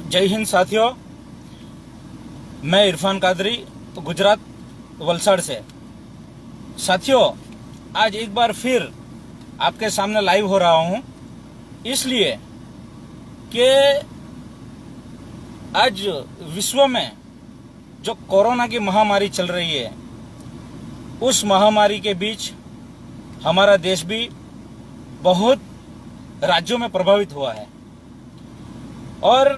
जय हिंद साथियों, मैं इरफान कादरी गुजरात वलसाड़ से। साथियों, आज एक बार फिर आपके सामने लाइव हो रहा हूं, इसलिए कि आज विश्व में जो कोरोना की महामारी चल रही है, उस महामारी के बीच हमारा देश भी बहुत राज्यों में प्रभावित हुआ है। और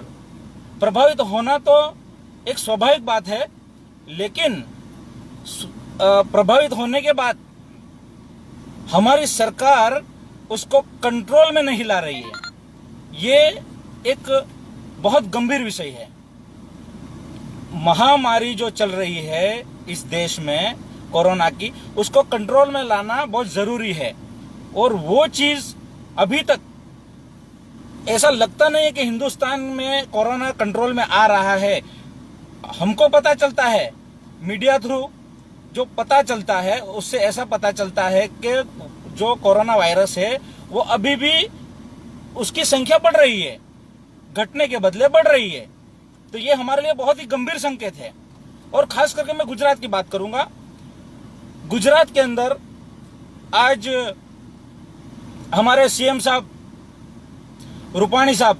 प्रभावित होना तो एक स्वाभाविक बात है, लेकिन प्रभावित होने के बाद हमारी सरकार उसको कंट्रोल में नहीं ला रही है। ये एक बहुत गंभीर विषय है। महामारी जो चल रही है इस देश में कोरोना की, उसको कंट्रोल में लाना बहुत जरूरी है। और वो चीज अभी तक ऐसा लगता नहीं है कि हिंदुस्तान में कोरोना कंट्रोल में आ रहा है। हमको पता चलता है, मीडिया थ्रू जो पता चलता है, उससे ऐसा पता चलता है कि जो कोरोना वायरस है वो अभी भी उसकी संख्या बढ़ रही है, घटने के बदले बढ़ रही है। तो ये हमारे लिए बहुत ही गंभीर संकेत है। और खास करके मैं गुजरात की बात करूंगा। गुजरात के अंदर आज हमारे सीएम साहब रूपाणी साहब,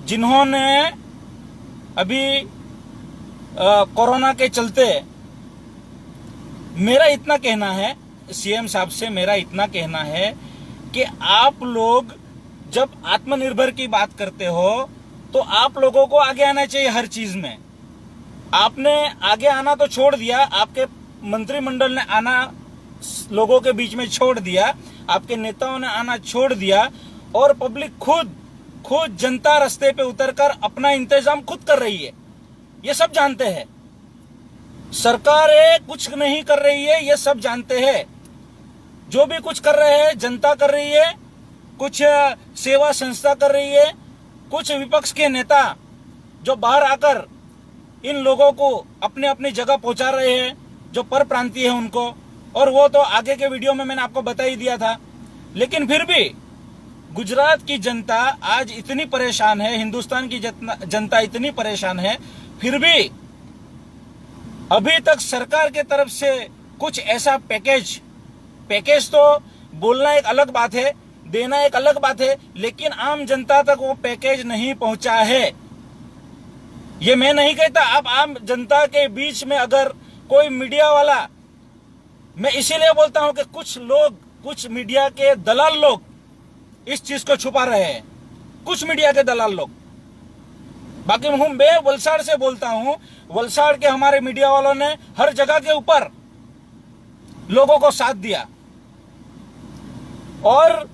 जिन्होंने अभी कोरोना के चलते, मेरा इतना कहना है, सीएम साहब से मेरा इतना कहना है कि आप लोग जब आत्मनिर्भर की बात करते हो तो आप लोगों को आगे आना चाहिए हर चीज में। आपने आगे आना तो छोड़ दिया, आपके मंत्रिमंडल ने आना लोगों के बीच में छोड़ दिया, आपके नेताओं ने आना छोड़ दिया, और पब्लिक खुद जनता रास्ते पे उतरकर अपना इंतजाम खुद कर रही है। ये सब जानते हैं। सरकारें कुछ नहीं कर रही है, ये सब जानते हैं। जो भी कुछ कर रहे हैं जनता कर रही है, कुछ सेवा संस्था कर रही है, कुछ विपक्ष के नेता जो बाहर आकर इन लोगों को अपने अपनी जगह पहुंचा रहे हैं, जो पर प्रांतीय है उनको। और वो तो आगे के वीडियो में मैंने आपको बता ही दिया था। लेकिन फिर भी गुजरात की जनता आज इतनी परेशान है, हिंदुस्तान की जनता इतनी परेशान है, फिर भी अभी तक सरकार के तरफ से कुछ ऐसा पैकेज तो बोलना एक अलग बात है, देना एक अलग बात है, लेकिन आम जनता तक वो पैकेज नहीं पहुंचा है। ये मैं नहीं कहता। अब आम जनता के बीच में अगर कोई मीडिया वाला, मैं इसीलिए बोलता हूं कि कुछ लोग, कुछ मीडिया के दलाल लोग इस चीज को छुपा रहे हैं, कुछ मीडिया के दलाल लोग। बाकी मैं वलसाड़ से बोलता हूं, वलसाड़ के हमारे मीडिया वालों ने हर जगह के ऊपर लोगों को साथ दिया। और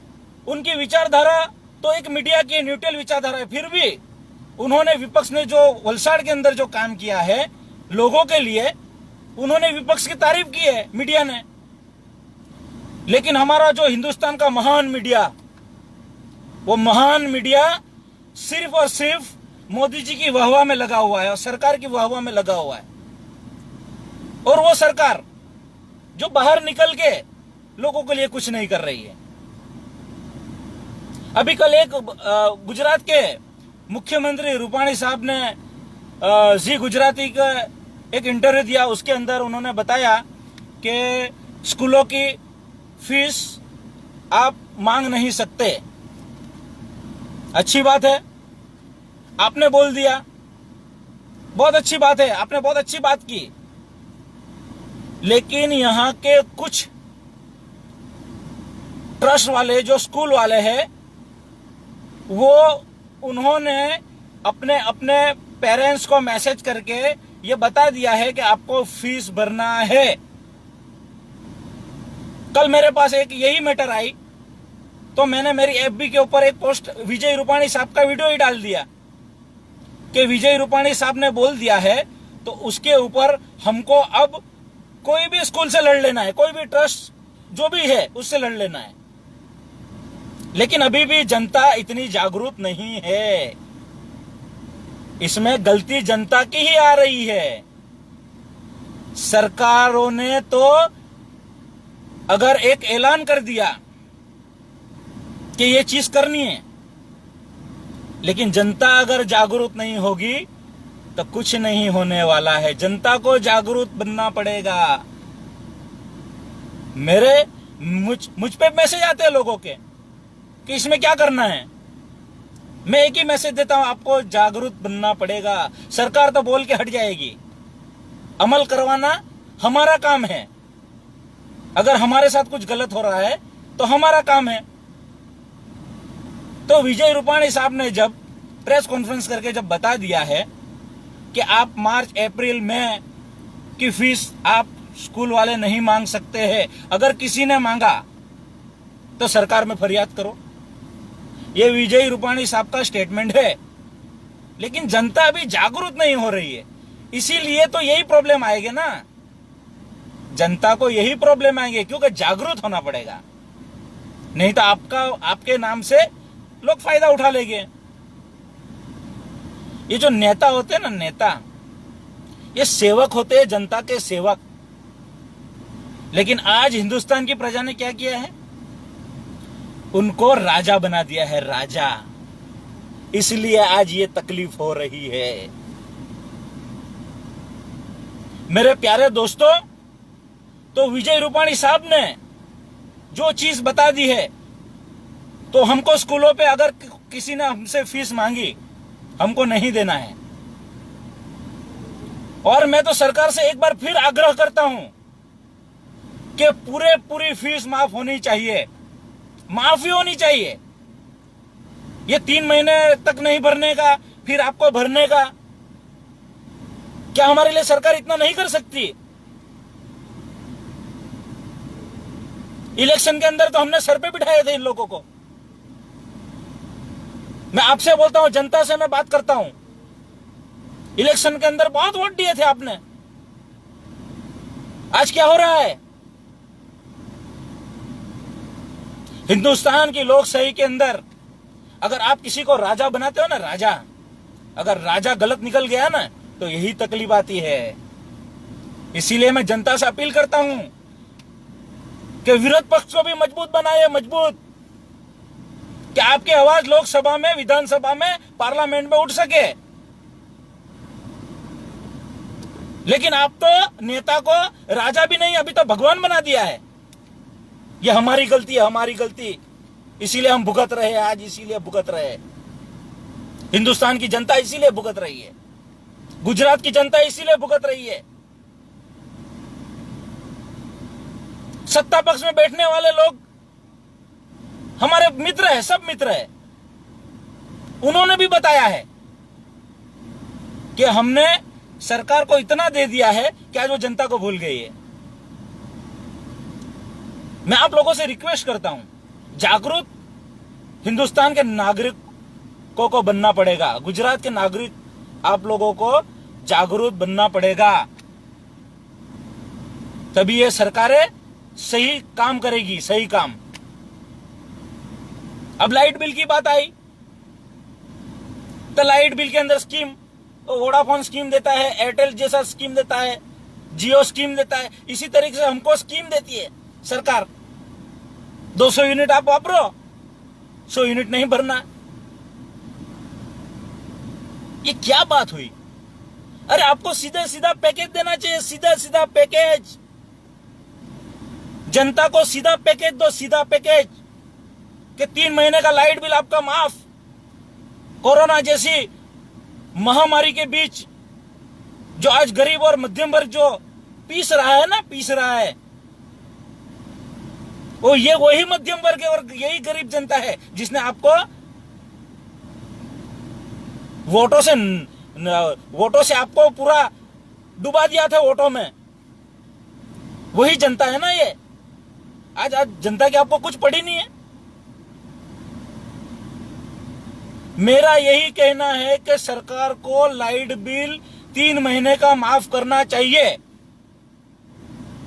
उनकी विचारधारा तो एक मीडिया की न्यूट्रल विचारधारा है, फिर भी उन्होंने, विपक्ष ने जो वलसाड़ के अंदर जो काम किया है लोगों के लिए, उन्होंने विपक्ष की तारीफ की है मीडिया ने। लेकिन हमारा जो हिंदुस्तान का महान मीडिया, वो महान मीडिया सिर्फ और सिर्फ मोदी जी की वाहवाह में लगा हुआ है और सरकार की वाहवाह में लगा हुआ है। और वो सरकार जो बाहर निकल के लोगों के लिए कुछ नहीं कर रही है। अभी कल एक गुजरात के मुख्यमंत्री रूपाणी साहब ने जी गुजराती का एक इंटरव्यू दिया। उसके अंदर उन्होंने बताया कि स्कूलों की फीस आप मांग नहीं सकते। अच्छी बात है, आपने बोल दिया, बहुत अच्छी बात है, आपने बहुत अच्छी बात की। लेकिन यहां के कुछ ट्रस्ट वाले, जो स्कूल वाले हैं, वो उन्होंने अपने अपने पेरेंट्स को मैसेज करके ये बता दिया है कि आपको फीस भरना है। कल मेरे पास एक यही मैटर आई तो मैंने मेरी एफबी के ऊपर एक पोस्ट विजय रूपाणी साहब का वीडियो ही डाल दिया कि विजय रूपाणी साहब ने बोल दिया है, तो उसके ऊपर हमको अब कोई भी स्कूल से लड़ लेना है, कोई भी ट्रस्ट जो भी है उससे लड़ लेना है। लेकिन अभी भी जनता इतनी जागरूक नहीं है। इसमें गलती जनता की ही आ रही है। सरकारों ने तो अगर एक ऐलान कर दिया कि ये चीज करनी है, लेकिन जनता अगर जागरूक नहीं होगी तो कुछ नहीं होने वाला है। जनता को जागरूक बनना पड़ेगा। मुझ पे मैसेज आते हैं लोगों के कि इसमें क्या करना है। मैं एक ही मैसेज देता हूं, आपको जागरूक बनना पड़ेगा। सरकार तो बोल के हट जाएगी, अमल करवाना हमारा काम है। अगर हमारे साथ कुछ गलत हो रहा है तो हमारा काम है। तो विजय रूपाणी साहब ने जब प्रेस कॉन्फ्रेंस करके जब बता दिया है कि आप मार्च अप्रैल मई की फीस आप स्कूल वाले नहीं मांग सकते हैं, अगर किसी ने मांगा तो सरकार में फरियाद करो, ये विजय रूपाणी साहब का स्टेटमेंट है। लेकिन जनता अभी जागरूक नहीं हो रही है, इसीलिए तो यही प्रॉब्लम आएगी ना। जनता को यही प्रॉब्लम आएंगे क्योंकि जागरूक होना पड़ेगा, नहीं तो आपके नाम से लोग फायदा उठा लेंगे। ये जो नेता होते हैं ना, नेता ये सेवक होते हैं, जनता के सेवक। लेकिन आज हिंदुस्तान की प्रजा ने क्या किया है, उनको राजा बना दिया है, राजा। इसलिए आज ये तकलीफ हो रही है। मेरे प्यारे दोस्तों, तो विजय रूपाणी साहब ने जो चीज बता दी है, तो हमको स्कूलों पे अगर किसी ने हमसे फीस मांगी, हमको नहीं देना है। और मैं तो सरकार से एक बार फिर आग्रह करता हूं कि पूरी फीस माफ होनी चाहिए, माफी होनी चाहिए। ये 3 महीने तक नहीं भरने का, फिर आपको भरने का, क्या हमारे लिए सरकार इतना नहीं कर सकती? इलेक्शन के अंदर तो हमने सर पे बिठाए थे इन लोगों को। मैं आपसे बोलता हूं, जनता से मैं बात करता हूं, इलेक्शन के अंदर बहुत वोट दिए थे आपने, आज क्या हो रहा है? हिंदुस्तान की लोकशाही के अंदर अगर आप किसी को राजा बनाते हो ना, राजा, अगर राजा गलत निकल गया ना तो यही तकलीफ आती है। इसीलिए मैं जनता से अपील करता हूं कि विरोध पक्ष को भी मजबूत बनाइए, मजबूत, कि आपकी आवाज लोकसभा में, विधानसभा में, पार्लियामेंट में उठ सके। लेकिन आप तो नेता को राजा भी नहीं, अभी तो भगवान बना दिया है। ये हमारी गलती है, हमारी गलती, इसीलिए हम भुगत रहे हैं आज, इसीलिए भुगत रहे हैं। हिंदुस्तान की जनता इसीलिए भुगत रही है, गुजरात की जनता इसीलिए भुगत रही है। सत्ता पक्ष में बैठने वाले लोग हमारे मित्र हैं, सब मित्र हैं। उन्होंने भी बताया है कि हमने सरकार को इतना दे दिया है कि आज वो जनता को भूल गई है। मैं आप लोगों से रिक्वेस्ट करता हूं, जागरूक हिंदुस्तान के नागरिकों को बनना पड़ेगा। गुजरात के नागरिक आप लोगों को जागरूक बनना पड़ेगा, तभी ये सरकारें सही काम करेगी, सही काम। अब लाइट बिल की बात आई तो लाइट बिल के अंदर स्कीम, वोडाफोन स्कीम देता है, एयरटेल जैसा स्कीम देता है, जियो स्कीम देता है, इसी तरीके से हमको स्कीम देती है सरकार। 200 यूनिट आप वापरो, 100 यूनिट नहीं भरना। ये क्या बात हुई? अरे आपको सीधा सीधा पैकेज देना चाहिए, सीधा सीधा पैकेज। जनता को सीधा पैकेज दो, सीधा पैकेज कि 3 महीने का लाइट बिल आपका माफ। कोरोना जैसी महामारी के बीच जो आज गरीब और मध्यम वर्ग जो पीस रहा है ना, पीस रहा है, वो ये वही मध्यम वर्ग है और यही गरीब जनता है जिसने आपको वोटों से आपको पूरा डुबा दिया था, वोटों में। वही जनता है ना ये। आज जनता की आपको कुछ पड़ी नहीं है। मेरा यही कहना है कि सरकार को लाइट बिल 3 महीने का माफ करना चाहिए।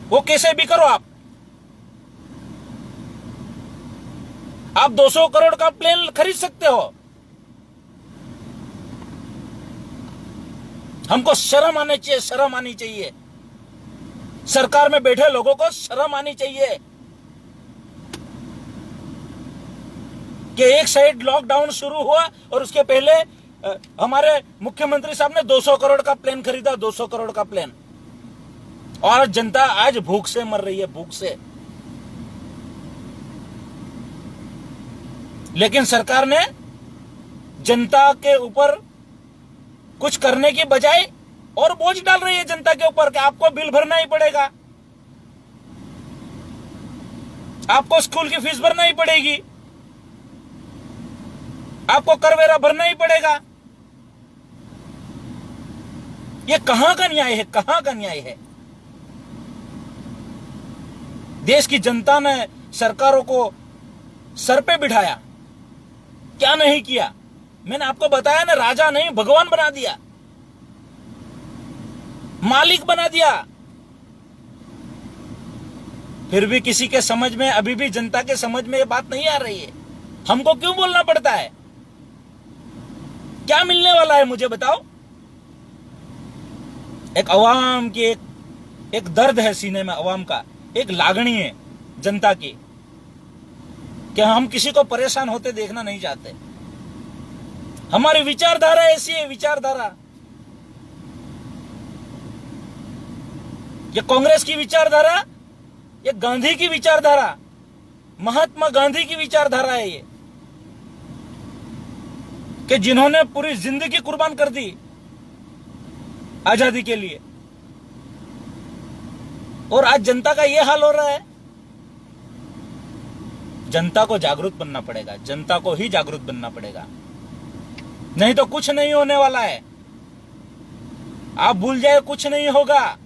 वो कैसे भी करो आप 200 करोड़ का प्लेन खरीद सकते हो। हमको शर्म आनी चाहिए, शर्म आनी चाहिए। सरकार में बैठे लोगों को शर्म आनी चाहिए कि एक साइड लॉकडाउन शुरू हुआ और उसके पहले हमारे मुख्यमंत्री साहब ने 200 करोड़ का प्लेन खरीदा, 200 करोड़ का प्लेन, और जनता आज भूख से मर रही है, भूख से। लेकिन सरकार ने जनता के ऊपर कुछ करने की बजाय और बोझ डाल रही है जनता के ऊपर कि आपको बिल भरना ही पड़ेगा, आपको स्कूल की फीस भरना ही पड़ेगी, आपको करवेरा भरना ही पड़ेगा। ये कहां का न्याय है, कहां का न्याय है? देश की जनता ने सरकारों को सर पे बिठाया, क्या नहीं किया? मैंने आपको बताया ना, राजा नहीं भगवान बना दिया, मालिक बना दिया। फिर भी किसी के समझ में, अभी भी जनता के समझ में ये बात नहीं आ रही है। हमको क्यों बोलना पड़ता है? क्या मिलने वाला है मुझे बताओ? एक अवाम की एक दर्द है सीने में, अवाम का एक लागणी है जनता की, कि हम किसी को परेशान होते देखना नहीं चाहते। हमारी विचारधारा ऐसी है, विचारधारा। ये कांग्रेस की विचारधारा, ये गांधी की विचारधारा, महात्मा गांधी की विचारधारा है ये, कि जिन्होंने पूरी जिंदगी कुर्बान कर दी आजादी के लिए, और आज जनता का ये हाल हो रहा है। जनता को जागरूक बनना पड़ेगा, जनता को ही जागरूक बनना पड़ेगा, नहीं तो कुछ नहीं होने वाला है। आप भूल जाए, कुछ नहीं होगा।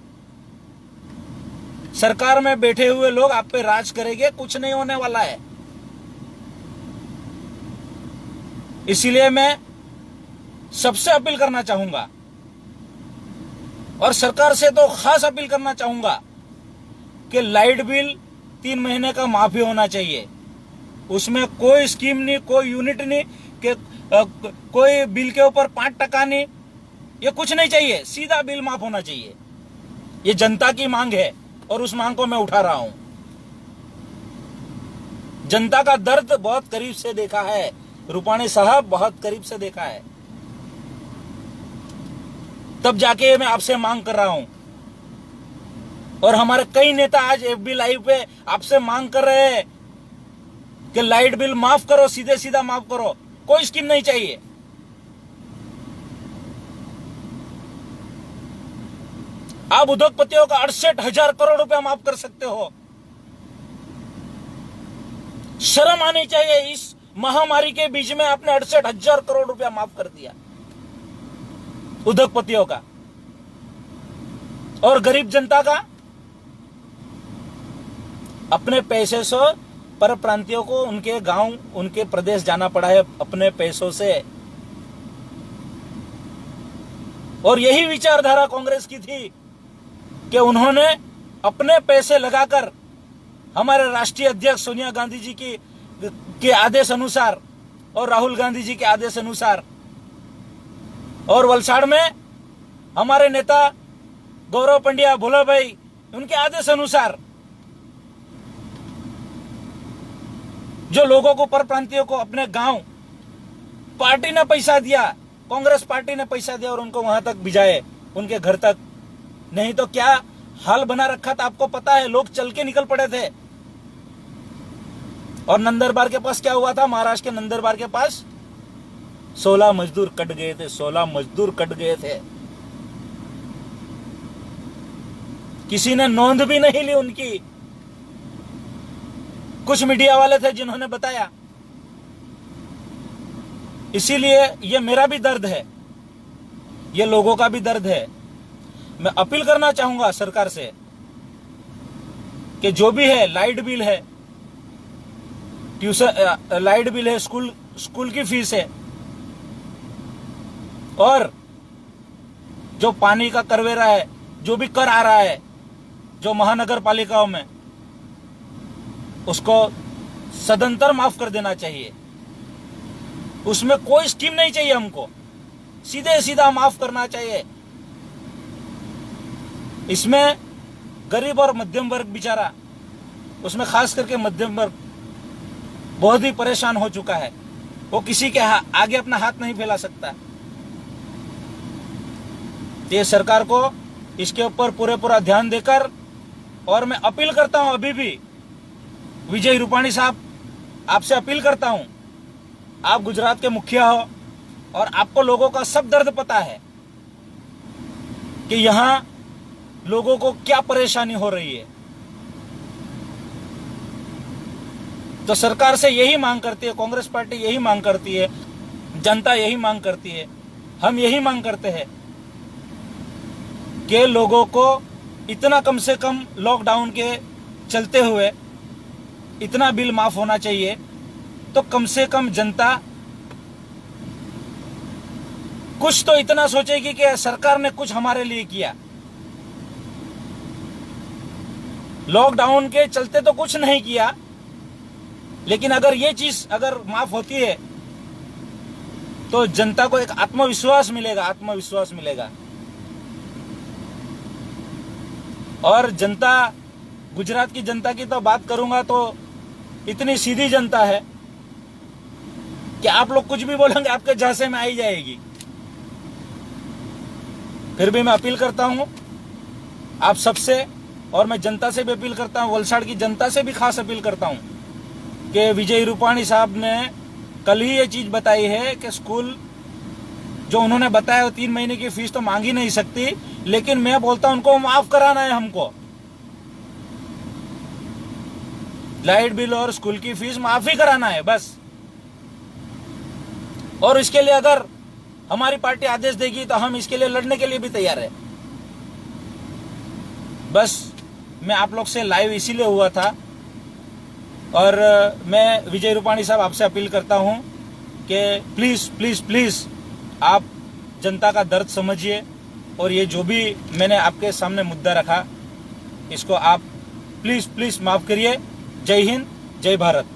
सरकार में बैठे हुए लोग आप पे राज करेंगे, कुछ नहीं होने वाला है। इसीलिए मैं सबसे अपील करना चाहूंगा, और सरकार से तो खास अपील करना चाहूंगा कि लाइट बिल 3 महीने का माफी होना चाहिए। उसमें कोई स्कीम नहीं, कोई यूनिट नहीं, कि कोई बिल के ऊपर 5% नहीं, ये कुछ नहीं चाहिए, सीधा बिल माफ होना चाहिए। ये जनता की मांग है और उस मांग को मैं उठा रहा हूं। जनता का दर्द बहुत करीब से देखा है रूपाणी साहब, बहुत करीब से देखा है, तब जाके मैं आपसे मांग कर रहा हूं। और हमारे कई नेता आज एफबी लाइव पे आपसे मांग कर रहे हैं कि लाइट बिल माफ करो, सीधे सीधा माफ करो, कोई स्कीम नहीं चाहिए। आप उद्योगपतियों का 68,000 करोड़ रुपया माफ कर सकते हो। शर्म आनी चाहिए, इस महामारी के बीच में आपने 68,000 करोड़ रुपया माफ कर दिया उद्योगपतियों का, और गरीब जनता का। अपने पैसे से पर प्रांतियों को उनके गांव, उनके प्रदेश जाना पड़ा है अपने पैसों से। और यही विचारधारा कांग्रेस की थी कि उन्होंने अपने पैसे लगाकर हमारे राष्ट्रीय अध्यक्ष सोनिया गांधी जी के आदेश अनुसार और राहुल गांधी जी के आदेश अनुसार, और वलसाड़ में हमारे नेता गौरव पंड्या, भोला भाई, उनके आदेश अनुसार जो लोगों को, परप्रांतियों को अपने गांव, पार्टी ने पैसा दिया, कांग्रेस पार्टी ने पैसा दिया और उनको वहां तक भिजाए, उनके घर तक। नहीं तो क्या हाल बना रखा था आपको पता है, लोग चल के निकल पड़े थे। और नंदरबार के पास क्या हुआ था? महाराष्ट्र के नंदरबार के पास 16 मजदूर कट गए थे, 16 मजदूर कट गए थे। किसी ने नोंद भी नहीं ली उनकी। कुछ मीडिया वाले थे जिन्होंने बताया। इसीलिए ये मेरा भी दर्द है, ये लोगों का भी दर्द है। मैं अपील करना चाहूंगा सरकार से कि जो भी है, लाइट बिल है, ट्यूशन लाइट बिल है, स्कूल की फीस है, और जो पानी का करवेरा है, जो भी कर आ रहा है जो महानगर पालिकाओं में, उसको सदंतर माफ कर देना चाहिए। उसमें कोई स्कीम नहीं चाहिए हमको, सीधे सीधा माफ करना चाहिए। इसमें गरीब और मध्यम वर्ग बेचारा, उसमें खास करके मध्यम वर्ग बहुत ही परेशान हो चुका है। वो किसी के आगे अपना हाथ नहीं फैला सकता। ये सरकार को इसके ऊपर पूरा ध्यान देकर, और मैं अपील करता हूं अभी भी विजय रूपाणी साहब, आपसे अपील करता हूं, आप गुजरात के मुखिया हो और आपको लोगों का सब दर्द पता है कि यहां लोगों को क्या परेशानी हो रही है। तो सरकार से यही मांग करती है, कांग्रेस पार्टी यही मांग करती है, जनता यही मांग करती है, हम यही मांग करते हैं कि लोगों को इतना कम से कम लॉकडाउन के चलते हुए इतना बिल माफ होना चाहिए। तो कम से कम जनता कुछ तो इतना सोचेगी कि सरकार ने कुछ हमारे लिए किया। लॉकडाउन के चलते तो कुछ नहीं किया, लेकिन अगर ये चीज अगर माफ होती है तो जनता को एक आत्मविश्वास मिलेगा। और जनता, गुजरात की जनता की तो बात करूंगा तो इतनी सीधी जनता है कि आप लोग कुछ भी बोलेंगे आपके झांसे में आई जाएगी। फिर भी मैं अपील करता हूं आप सबसे, और मैं जनता से भी अपील करता हूं, वलसाड़ की जनता से भी खास अपील करता हूं कि विजय रूपाणी साहब ने कल ही ये चीज बताई है कि स्कूल जो उन्होंने बताया वो 3 महीने की फीस तो मांग ही नहीं सकती, लेकिन मैं बोलता हूं उनको माफ कराना है, हमको लाइट बिल और स्कूल की फीस माफ ही कराना है बस। और इसके लिए अगर हमारी पार्टी आदेश देगी तो हम इसके लिए लड़ने के लिए भी तैयार है। बस मैं आप लोग से लाइव इसीलिए हुआ था, और मैं विजय रूपाणी साहब आपसे अपील करता हूं कि प्लीज प्लीज प्लीज आप जनता का दर्द समझिए, और ये जो भी मैंने आपके सामने मुद्दा रखा इसको आप प्लीज प्लीज माफ करिए। जय हिंद, जय भारत।